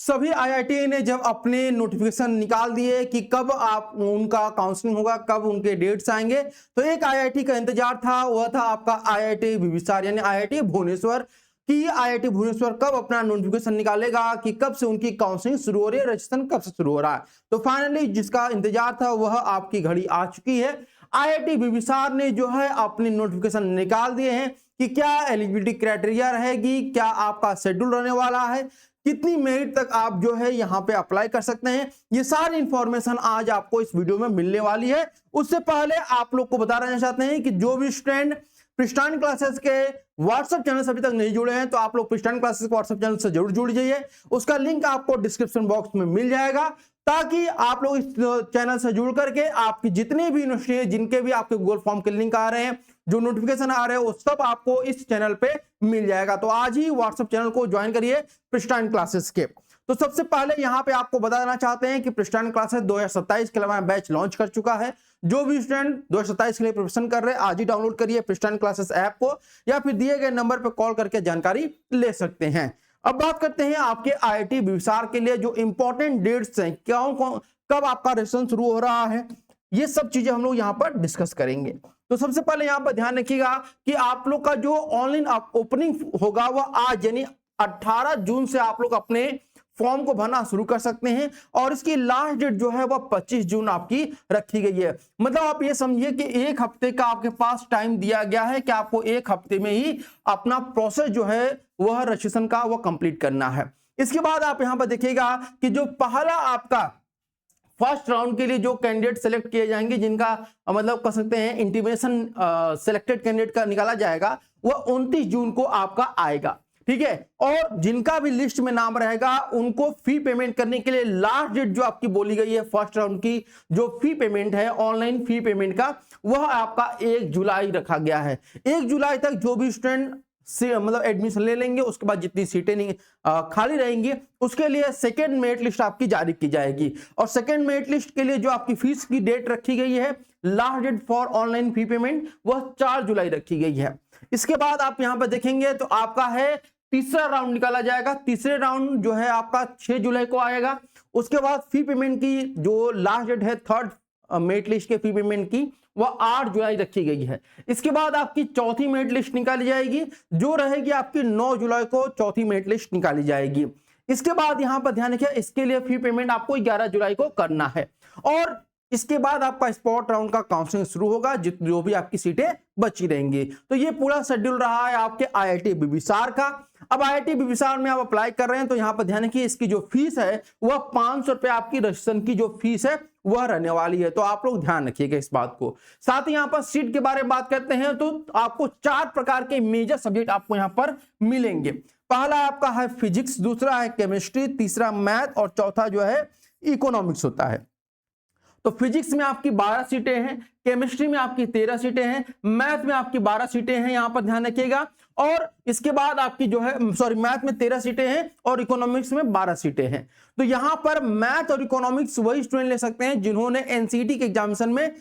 सभी आईआईटी ने जब अपने नोटिफिकेशन निकाल दिए कि कब आप उनका काउंसलिंग होगा, कब उनके डेट्स आएंगे, तो एक आईआईटी का इंतजार था, वह था आपका आईआईटी बिबिसार यानी आईआईटी भुवनेश्वर कि आईआईटी भुवनेश्वर कब अपना नोटिफिकेशन निकालेगा कि कब से उनकी काउंसलिंग शुरू हो रही है, रजिस्ट्रेशन कब से शुरू हो रहा है। तो फाइनली जिसका इंतजार था वह आपकी घड़ी आ चुकी है। आईआईटी बिबिसार ने जो है अपने नोटिफिकेशन निकाल दिए हैं कि क्या एलिजिबिलिटी क्राइटेरिया रहेगी, क्या आपका शेड्यूल रहने वाला है, कितनी मेरिट तक आप जो है यहाँ पे अप्लाई कर सकते हैं। ये सारी इंफॉर्मेशन आज आपको इस वीडियो में मिलने वाली है। उससे पहले आप लोग को बता रहना चाहते हैं कि जो भी स्टूडेंट प्रिस्टान क्लासेस के व्हाट्सएप चैनल से अभी तक नहीं जुड़े हैं तो आप लोग प्रिस्टान क्लासेस के व्हाट्सएप चैनल से जरूर जुड़ जाइए। उसका लिंक आपको डिस्क्रिप्शन बॉक्स में मिल जाएगा, ताकि आप लोग इस चैनल से जुड़ करके आपकी जितनी भी यूनिवर्सिटी जिनके भी आपके गूगल फॉर्म के लिंक आ रहे हैं, जो नोटिफिकेशन आ रहे हैं, वो सब आपको इस चैनल पे मिल जाएगा। तो आज ही व्हाट्सएप चैनल को ज्वाइन करिए प्रिस्टान क्लासेस के। तो सबसे पहले यहाँ पे आपको बताना चाहते हैं कि प्रिस्टान क्लासेस 2027 के लिए बैच लॉन्च कर चुका है। जो भी स्टूडेंट 2027 के लिए प्रिपरेशन कर रहे हैं आज ही डाउनलोड करिए प्रिस्टान क्लासेस ऐप को, या फिर दिए गए नंबर पर कॉल करके जानकारी ले सकते हैं। अब बात करते हैं आपके आईआईटी बिबिसार के लिए जो इंपॉर्टेंट डेट्स हैं, कब आपका रजिस्ट्रेशन शुरू हो रहा है, ये सब चीजें हम लोग यहाँ पर डिस्कस करेंगे। तो सबसे पहले यहाँ पर ध्यान रखिएगा कि आप लोग का जो ऑनलाइन ओपनिंग होगा वह आज यानी 18 जून से आप लोग अपने फॉर्म को भरना शुरू कर सकते हैं, और इसकी लास्ट डेट जो है वह 25 जून आपकी रखी गई है। मतलब आप ये समझिए कि एक हफ्ते का आपके पास टाइम दिया गया है कि आपको एक हफ्ते में ही अपना प्रोसेस जो है वह रजिस्ट्रेशन का वह कंप्लीट करना है। इसके बाद आप यहां पर देखिएगा कि जो पहला आपका फर्स्ट राउंड के लिए जो कैंडिडेट सेलेक्ट किए जाएंगे, जिनका मतलब कह सकते हैं इंटीमेशन सेलेक्टेड कैंडिडेट का निकाला जाएगा, वह 29 जून को आपका आएगा। ठीक है, और जिनका भी लिस्ट में नाम रहेगा उनको फी पेमेंट करने के लिए लास्ट डेट जो आपकी बोली गई है फर्स्ट राउंड की जो फी पेमेंट है, ऑनलाइन फी पेमेंट का, वह आपका 1 जुलाई रखा गया है। 1 जुलाई तक जो भी स्टूडेंट से मतलब एडमिशन ले लेंगे, उसके बाद जितनी सीटें नहीं खाली रहेंगी उसके लिए सेकेंड मेरिट लिस्ट आपकी जारी की जाएगी। और सेकेंड मेरिट लिस्ट के लिए जो आपकी फीस की डेट रखी गई है, last date for online fee payment, वह 4 जुलाई रखी गई है। इसके बाद आप यहां पर देखेंगे तो आपका है तीसरा राउंड निकाला जाएगा। तीसरे राउंड जो है आपका 6 जुलाई को आएगा। उसके बाद फी पेमेंट की जो लास्ट डेट है थर्ड मेरिट लिस्ट के फी पेमेंट की, वह 8 जुलाई रखी गई है। इसके बाद आपकी चौथी मेरिट लिस्ट निकाली जाएगी, जो रहेगी आपकी 9 जुलाई को चौथी मेरिट लिस्ट निकाली जाएगी। इसके बाद यहां पर ध्यान रखिए, इसके लिए फी पेमेंट आपको 11 जुलाई को करना है, और इसके बाद आपका स्पॉट राउंड का काउंसलिंग शुरू होगा, जो भी आपकी सीटें बची रहेंगी। तो ये पूरा शेड्यूल रहा है आपके आईआईटी बिबिसार का। अब आईआईटी बिबिसार में आप अप्लाई कर रहे हैं तो यहां पर ध्यान रखिए, इसकी जो फीस है वह 500 रुपए आपकी रजिस्ट्रेशन की जो फीस है वह रहने वाली है। तो आप लोग ध्यान रखिएगा इस बात को। साथ ही यहां पर सीट के बारे में बात करते हैं तो आपको 4 प्रकार के मेजर सब्जेक्ट आपको यहां पर मिलेंगे। पहला आपका है फिजिक्स, दूसरा है केमिस्ट्री, तीसरा मैथ, और चौथा जो है इकोनॉमिक्स होता है। तो फिजिक्स में आपकी 12 सीटें हैं, केमिस्ट्री में आपकी 13 सीटें हैं, मैथ में आपकी 12 सीटें हैं, यहां पर ध्यान रखिएगा। और इसके बाद आपकी जो है मैथ में 13 सीटें हैं और इकोनॉमिक्स में 12 सीटें हैं। तो यहां पर मैथ और इकोनॉमिक्स वही स्टूडेंट ले सकते हैं जिन्होंने एनसीईटी के एग्जामिनेशन में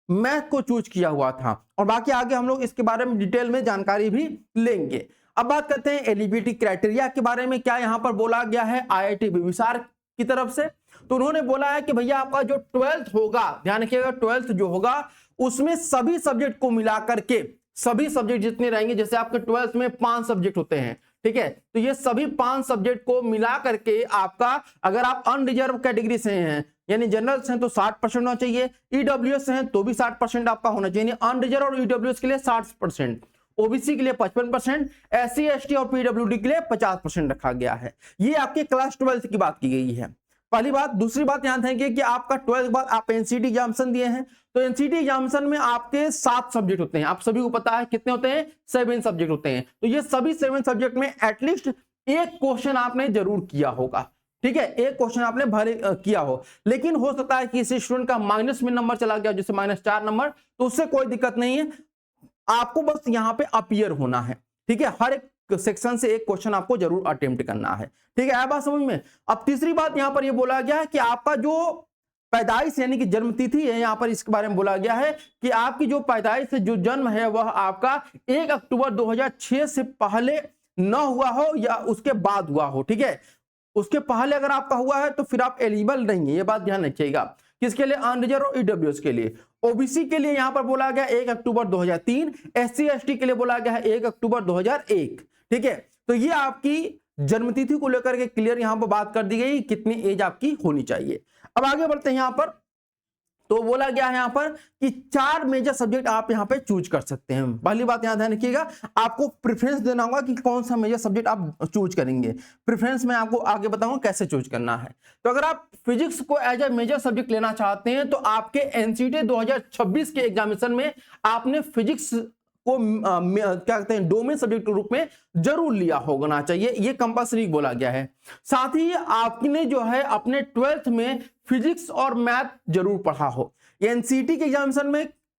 मैथ को चूज किया हुआ था, और बाकी आगे हम लोग इसके बारे में डिटेल में जानकारी भी लेंगे। अब बात करते हैं एलिजिबिलिटी क्राइटेरिया के बारे में, क्या यहां पर बोला गया है आईआईटी बिबिसार की तरफ से। तो उन्होंने बोला है कि भैया आपका जो 12th होगा, ध्यान रखिएगा 12th जो होगा उसमें सभी सब्जेक्ट को मिलाकर के, सभी सब्जेक्ट जितने रहेंगे, जैसे आपके 12th में 5 सब्जेक्ट होते हैं, ठीक है, तो ये सभी 5 सब्जेक्ट को मिला करके आपका, अगर आप अनरिजर्व कैटेगरी से हैं यानी जनरल से हैं तो 60% होना चाहिए, ईडब्ल्यूएस से हैं तो भी 60% आपका होना चाहिए। अनरिजर्व और ईडब्ल्यूएस के लिए 60%, ओबीसी के लिए 55%, एससी एसटी और पीडब्ल्यूडी के लिए 50% रखा गया है। ये आपके क्लास 12th की बात की गई है, पहली बात। दूसरी बात ध्यान देंगे कि आपका 12th के बाद आप एनसीईटी एग्जामिनेशन दिए हैं, तो एनसीईटी एग्जामिनेशन में आपके 7 सब्जेक्ट होते हैं। आप सभी को पता है कितने होते हैं, 7 सब्जेक्ट होते हैं। तो ये सभी 7 सब्जेक्ट में एटलीस्ट एक क्वेश्चन आपने जरूर किया होगा, ठीक है, एक क्वेश्चन आपने भले किया हो। लेकिन हो सकता है कि किसी स्टूडेंट का माइनस में नंबर चला गया, जैसे -4 नंबर, तो उससे कोई दिक्कत नहीं है, आपको बस यहां पे अपीयर होना है, ठीक है। हर एक सेक्शन से एक क्वेश्चन आपको जरूर अटेम्प्ट करना है, ठीक है, आया बात समझ में। अब तीसरी बात यहां पर यह बोला गया है कि आपका जो पैदाइश यानी कि जन्म तिथि है, यहां पर इसके बारे में बोला गया है कि आपकी जो पैदाइश से जो जन्म है वह आपका 1 अक्टूबर 2006 से पहले न हुआ हो या उसके बाद हुआ हो, ठीक है। उसके पहले अगर आपका हुआ है तो फिर आप एलिजिबल नहीं है, ये बात ध्यान रखिएगा। किसके लिए? अनरिजर्व और ईडब्ल्यूएस के लिए। ओबीसी के लिए यहां पर बोला गया 1 अक्टूबर 2003, एससी एसटी के लिए बोला गया है 1 अक्टूबर 2001। ठीक है, तो ये आपकी जन्मतिथि को लेकर के क्लियर यहां पर बात कर दी गई, कितनी एज आपकी होनी चाहिए। अब आगे बढ़ते हैं यहां पर, तो बोला गया है यहां पर कि 4 मेजर सब्जेक्ट आप यहां पे चूज कर सकते हैं। पहली बात यहां ध्यान रखिएगा, आपको प्रेफरेंस देना होगा कि कौन सा मेजर सब्जेक्ट आप चूज करेंगे। प्रेफरेंस में आपको आगे बताऊंगा कैसे चूज करना है। तो अगर आप फिजिक्स को एज ए मेजर सब्जेक्ट लेना चाहते हैं तो आपके एनसीटी 2026 के एग्जामिनेशन में आपने फिजिक्स को क्या कहते हैं डोमेन सब्जेक्ट के रूप में जरूर लिया होना चाहिए, ये कंपल्सरी बोला गया है। साथ ही आपने जो है अपने 12th में फिजिक्स और मैथ जरूर पढ़ा हो। एनसीटी के एग्जामिनेशन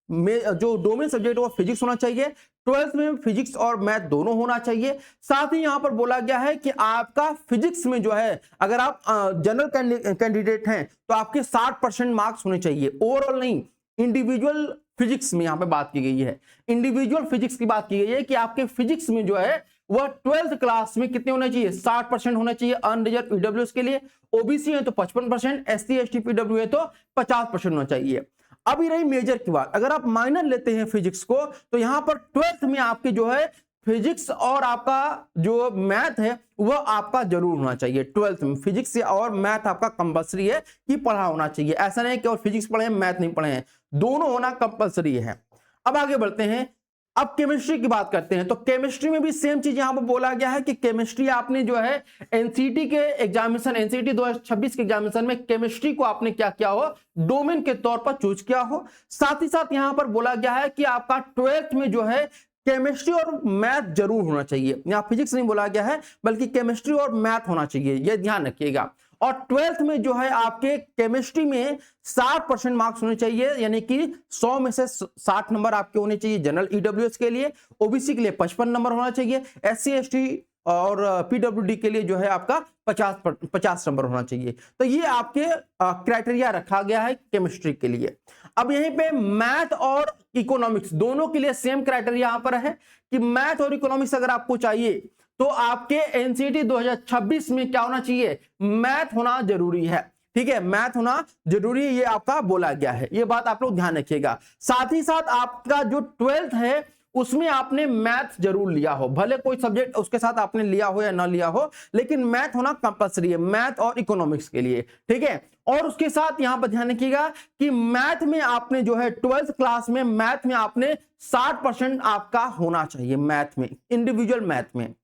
में जो डोमेन सब्जेक्ट वो फिजिक्स होना चाहिए, 12th में फिजिक्स और मैथ दोनों होना चाहिए। साथ ही यहां पर बोला गया है कि आपका फिजिक्स में जो है अगर आप जनरल कैंडिडेट हैं तो आपके 60% मार्क्स होने चाहिए, ओवरऑल नहीं, इंडिविजुअल फिजिक्स में यहां पे बात की गई है। इंडिविजुअल फिजिक्स की बात की गई है कि आपके फिजिक्स में जो है वह 12th क्लास में कितने होने चाहिए? 60% होने चाहिए अनरिजर्व ईडब्ल्यूएस के लिए। ओबीसी है तो 55%, एससी एसटी पीडब्ल्यू है तो 50% होना चाहिए। अभी रही मेजर की बात, अगर आप माइनर लेते हैं फिजिक्स को तो यहां पर 12th में आपके जो है फिजिक्स और आपका जो मैथ है वह आपका जरूर होना चाहिए। 12th में फिजिक्स और मैथ आपका कंपल्सरी है कि पढ़ा होना चाहिए। ऐसा नहीं कि और फिजिक्स पढ़े हैं मैथ नहीं पढ़े हैं, दोनों होना कंपल्सरी है। अब आगे बढ़ते हैं, अब केमिस्ट्री की बात करते हैं। तो केमिस्ट्री में भी सेम चीज यहां पर बोला गया है कि केमिस्ट्री आपने जो है एनसीटी के एग्जामिनेशन, एनसीटी 2026 के एग्जामिनेशन में केमिस्ट्री को आपने क्या किया हो? डोमेन के तौर पर चूज किया हो। साथ ही साथ यहां पर बोला गया है कि आपका 12th में जो है केमिस्ट्री और मैथ जरूर होना चाहिए। यहां फिजिक्स नहीं बोला गया है बल्कि केमिस्ट्री और मैथ होना चाहिए, यह ध्यान रखिएगा। और 12th में जो है आपके केमिस्ट्री में 60% मार्क्स होने चाहिए, यानी कि 100 में से 60 नंबर आपके होने चाहिए जनरल ईडब्ल्यूएस के लिए। ओबीसी के लिए 55 नंबर होना चाहिए, एससी एसटी और पीडब्ल्यूडी के लिए जो है आपका 50 नंबर होना चाहिए। तो ये आपके क्राइटेरिया रखा गया है केमिस्ट्री के लिए। अब यहीं पे मैथ और इकोनॉमिक्स दोनों के लिए सेम क्राइटेरिया यहां पर है कि मैथ और इकोनॉमिक्स अगर आपको चाहिए तो आपके एनसीटी 2026 में क्या होना चाहिए? मैथ होना जरूरी है। ठीक है, मैथ होना जरूरी है, ये आपका बोला गया है, ये बात आप लोग ध्यान रखिएगा। साथ ही साथ आपका जो 12th है उसमें आपने मैथ जरूर लिया हो, भले कोई सब्जेक्ट उसके साथ आपने लिया हो या ना लिया हो, लेकिन मैथ होना कंपल्सरी है, मैथ और इकोनॉमिक्स के लिए। ठीक है, और उसके साथ यहां पर ध्यान रखिएगा कि मैथ में आपने जो है 12th क्लास में मैथ में आपने 60% आपका होना चाहिए, मैथ में, इंडिविजुअल मैथ में,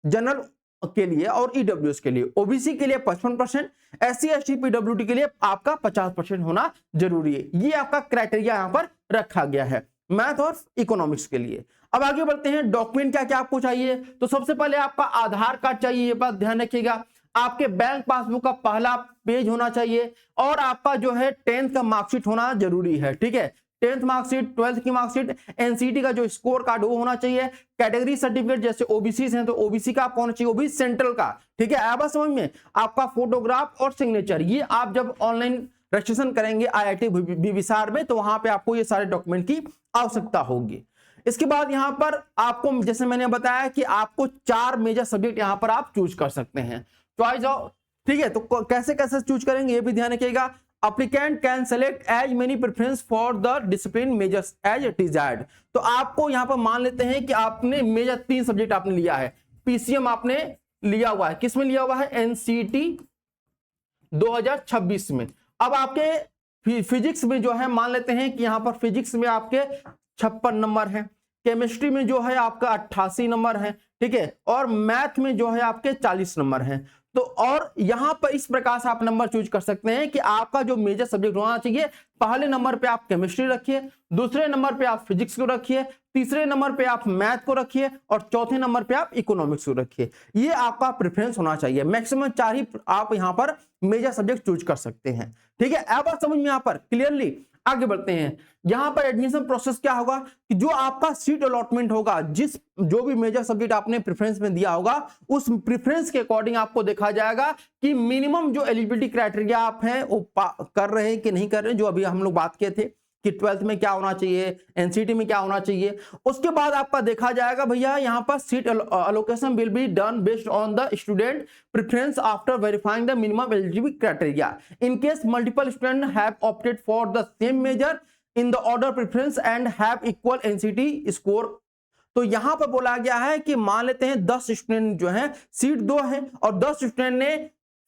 जनरल के लिए और ईडब्ल्यूएस के लिए। ओबीसी के लिए 55%, एससी एसटी पीडब्ल्यूडी के लिए आपका 50% होना जरूरी है। ये आपका क्राइटेरिया यहां पर रखा गया है मैथ और इकोनॉमिक्स के लिए। अब आगे बढ़ते हैं, डॉक्यूमेंट क्या क्या आपको चाहिए? तो सबसे पहले आपका आधार कार्ड चाहिए, ये बात ध्यान रखिएगा। आपके बैंक पासबुक का पहला पेज होना चाहिए और आपका जो है 10th का मार्कशीट होना जरूरी है। ठीक है, 10th मार्कशीट, 12th की मार्कशीट, एनसीटी का जो स्कोर कार्ड वो होना चाहिए। कैटेगरी सर्टिफिकेट, जैसे ओबीसी हैं तो ओबीसी का आपको होना चाहिए, ओबीसी सेंट्रल का। ठीक है, आया समझ में? आपका फोटोग्राफ और सिग्नेचर, ये आप जब ऑनलाइन रजिस्ट्रेशन करेंगे आईआईटी बिबिसार में तो वहां पे आपको ये सारे डॉक्यूमेंट की आवश्यकता होगी। इसके बाद यहां पर आपको, जैसे मैंने बताया कि आपको 4 मेजर सब्जेक्ट यहां पर आप चूज कर सकते हैं, चॉइस ऑफ। ठीक है, तो कैसे कैसे चूज करेंगे ये भी ध्यान रखिएगा। Applicant can select as many preference for the discipline majors as desired। तो आपको यहां पर मान लेते हैं कि आपने मेजर 3 सब्जेक्ट आपने लिया है, पीसीएम आपने लिया हुआ है, किसमें लिया हुआ है? एनसीटी 2026 में। अब आपके फिजिक्स में जो है मान लेते हैं कि यहां पर फिजिक्स में आपके 56 नंबर है, केमिस्ट्री में जो है आपका 88 नंबर है। ठीक है, और मैथ में जो है आपके 40 नंबर है। तो और यहां पर इस प्रकार से आप नंबर चूज कर सकते हैं कि आपका जो मेजर सब्जेक्ट होना चाहिए, पहले नंबर पे आप केमिस्ट्री रखिए, दूसरे नंबर पे आप फिजिक्स को रखिए, तीसरे नंबर पे आप मैथ को रखिए और चौथे नंबर पे आप इकोनॉमिक्स को रखिए। ये आपका प्रेफरेंस होना चाहिए। मैक्सिमम 4 ही आप यहां पर मेजर सब्जेक्ट चूज कर सकते हैं। ठीक है, अब बात समझ में यहां पर क्लियरली। आगे बढ़ते हैं, यहां पर एडमिशन प्रोसेस क्या होगा कि जो आपका सीट अलॉटमेंट होगा, जो भी मेजर सब्जेक्ट आपने प्रेफरेंस में दिया होगा, उस प्रेफरेंस के अकॉर्डिंग आपको देखा जाएगा कि मिनिमम जो एलिजिबिलिटी क्राइटेरिया आप हैं वो कर रहे हैं कि नहीं कर रहे हैं, जो अभी हम लोग बात किए थे। कि 12th में क्या होना चाहिए, एनसीटी में क्या होना चाहिए। उसके बाद आपका देखा जाएगा भैया यहाँ पर seat allocation will be done based on the student preference after verifying the minimum eligibility criteria in case multiple student have opted for the same major in the order preference and have equal NCT score. तो यहां पर बोला गया है कि मान लेते हैं 10 स्टूडेंट जो हैं, सीट 2 है और 10 स्टूडेंट ने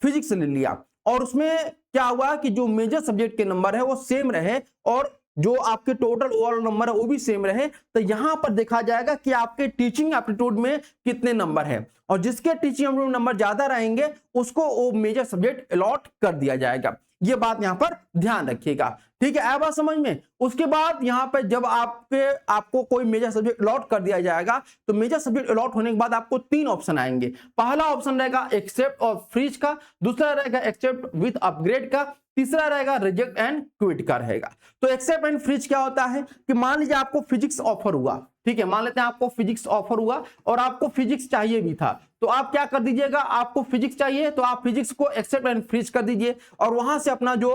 फिजिक्स ले लिया और उसमें क्या हुआ कि जो मेजर सब्जेक्ट के नंबर है वो सेम रहे और जो आपके टोटल ओवरऑल नंबर है वो भी सेम रहे, तो यहां पर देखा जाएगा कि आपके टीचिंग एप्टीट्यूड में कितने नंबर है और जिसके टीचिंग एप्टीट्यूड नंबर ज्यादा रहेंगे उसको वो मेजर सब्जेक्ट अलॉट कर दिया जाएगा। ये बात यहां पर ध्यान रखिएगा, ठीक है, आया बात समझ में। उसके बाद यहां पे जब आपको कोई मेजर सब्जेक्ट अलॉट कर दिया जाएगा तो मेजर सब्जेक्ट अलॉट होने के बाद आपको 3 ऑप्शन आएंगे। पहला ऑप्शन रहेगा एक्सेप्ट और फ्रीज का, दूसरा रहेगा एक्सेप्ट विद अपग्रेड का, तीसरा रहेगा रिजेक्ट एंड क्विट का रहेगा। तो एक्सेप्ट एंड फ्रीज क्या होता है कि मान लीजिए आपको फिजिक्स ऑफर हुआ, ठीक है, मान लेते हैं आपको फिजिक्स ऑफर हुआ और आपको फिजिक्स चाहिए भी था, तो आप क्या कर दीजिएगा, आपको फिजिक्स चाहिए तो आप फिजिक्स को एक्सेप्ट एंड फ्रीज कर दीजिए और वहां से अपना जो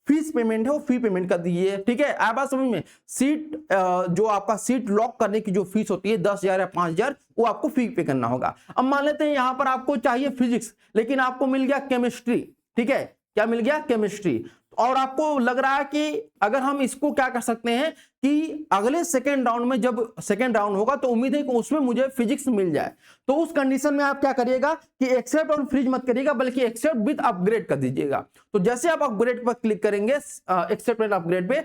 फीस पेमेंट है वो फी पेमेंट कर दीजिए, ठीक है। आप बात समझ में, सीट जो आपका सीट लॉक करने की जो फीस होती है 10,000 या 5,000 वो आपको फी पे करना होगा। अब मान लेते हैं यहां पर आपको चाहिए फिजिक्स लेकिन आपको मिल गया केमिस्ट्री, ठीक है, क्या मिल गया, केमिस्ट्री, और आपको लग रहा है कि अगर हम इसको क्या कर सकते हैं कि अगले सेकेंड राउंड में जब सेकेंड राउंड होगा तो उम्मीद है कि उसमें मुझे फिजिक्स मिल जाए, तो उस कंडीशन में आप क्या करिएगा कि एक्सेप्ट और फ्रीज मत करिएगा बल्कि एक्सेप्ट विद अपग्रेड कर दीजिएगा। तो जैसे आप अपग्रेड पर क्लिक करेंगे, एक्सेप्ट एंड अपग्रेड पे,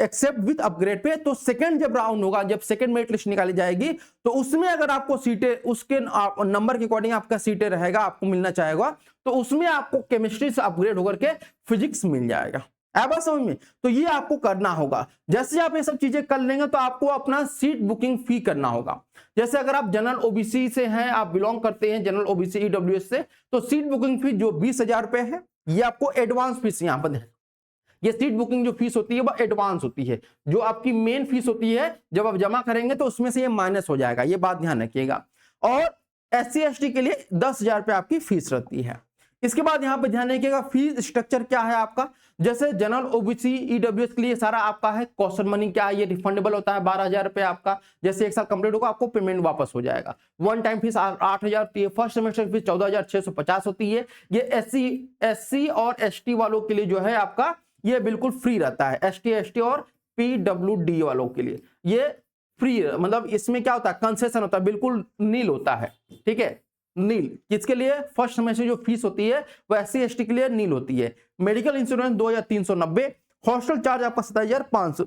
एक्सेप्ट विद अपग्रेड पे, तो सेकंड जब राउंड होगा, जब सेकंड मेरिट लिस्ट निकाली जाएगी तो उसमें अगर आपको सीटें उसके नंबर के अकॉर्डिंग आपका सीटें रहेगा, आपको मिलना चाहेगा, तो उसमें आपको केमिस्ट्री से अपग्रेड होकर के फिजिक्स मिल जाएगा। है बात समझ में, तो ये आपको करना होगा। जैसे आप ये सब चीजें कर लेंगे तो आपको अपना सीट बुकिंग फी करना होगा। जैसे अगर आप जनरल ओबीसी से हैं, आप बिलोंग करते हैं जनरल ओबीसी ईडब्ल्यूएस से, तो सीट बुकिंग फी जो 20,000 रुपए है ये आपको एडवांस फीस यहाँ पर है। ये सीट बुकिंग जो फीस होती है वो एडवांस होती है, जो आपकी मेन फीस होती है जब आप जमा करेंगे तो उसमें से ये माइनस हो जाएगा, ये बात ध्यान रखिएगा। और SC ST के लिए 10,000 रुपए आपकी फीस रहती है। इसके बाद यहां पे ध्यान रखिएगा फीस स्ट्रक्चर क्या है आपका। जैसे जनरल ओबीसी ईडब्ल्यूएस के लिए सारा आपका है क्वेश्चन मनी क्या है, ये रिफंडेबल होता है 12,000 रुपए आपका, जैसे एक साल कंप्लीट होगा आपको पेमेंट वापस हो जाएगा। वन टाइम फीस 8,000 होती है, फर्स्ट सेमेस्टर फीस 14,650 होती है। ये SC और ST वालों के लिए जो है आपका ये बिल्कुल फ्री रहता है, ST ST और PWD वालों के लिए ये फ्री, मतलब इसमें क्या होता है कंसेशन होता है, बिल्कुल नील होता है, ठीक है, नील। किसके लिए, फर्स्ट सेमेस्टर जो फीस होती है वो SC ST के लिए नील होती है। मेडिकल इंश्योरेंस 2,390, हॉस्टल चार्ज आपका 27,500,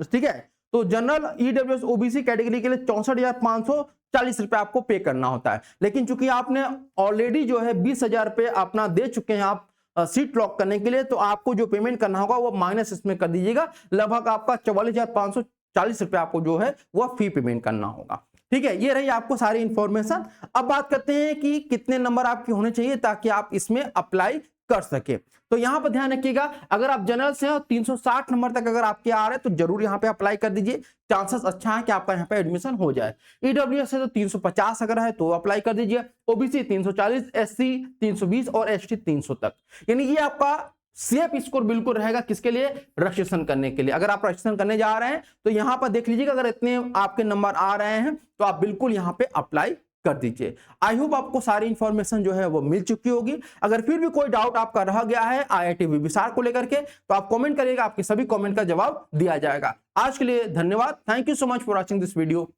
ठीक है। तो जनरल ईडब्ल्यूएस ओबीसी कैटेगरी के लिए 64,540 रुपए आपको पे करना होता है। लेकिन चूंकि आपने ऑलरेडी जो है 20,000 रुपए अपना दे चुके हैं आप सीट लॉक करने के लिए, तो आपको जो पेमेंट करना होगा वो माइनस इसमें कर दीजिएगा, लगभग आपका 44,540 रुपए आपको जो है वह फी पेमेंट करना होगा, ठीक है। ये रही आपको सारी इंफॉर्मेशन। अब बात करते हैं कि कितने नंबर आपके होने चाहिए ताकि आप इसमें अप्लाई कर सके। तो यहां पर ध्यान रखिएगा, अगर आप जनरल से हो 360 नंबर तक अगर आपके आ रहे हैं तो जरूर यहां पे अप्लाई कर दीजिए, चांसेस अच्छा है कि आपका यहां पे एडमिशन हो जाए। ईडब्ल्यूएस से तो 350 अगर है तो अप्लाई कर दीजिए, ओबीसी 340, SC 320 और ST 300 तक, यानी ये आपका सेफ स्कोर बिल्कुल रहेगा किसके लिए, रजिस्ट्रेशन करने के लिए। अगर आप रजिस्ट्रेशन करने जा रहे हैं तो यहां पर देख लीजिएगा, अगर इतने आपके नंबर आ रहे हैं तो आप बिल्कुल यहां पे अप्लाई कर दीजिए। आई होप आपको सारी इंफॉर्मेशन जो है वो मिल चुकी होगी। अगर फिर भी कोई डाउट आपका रह गया है IIT विविसार को लेकर के तो आप कमेंट करिएगा, आपके सभी कमेंट का जवाब दिया जाएगा। आज के लिए धन्यवाद, thank you so much for watching this video.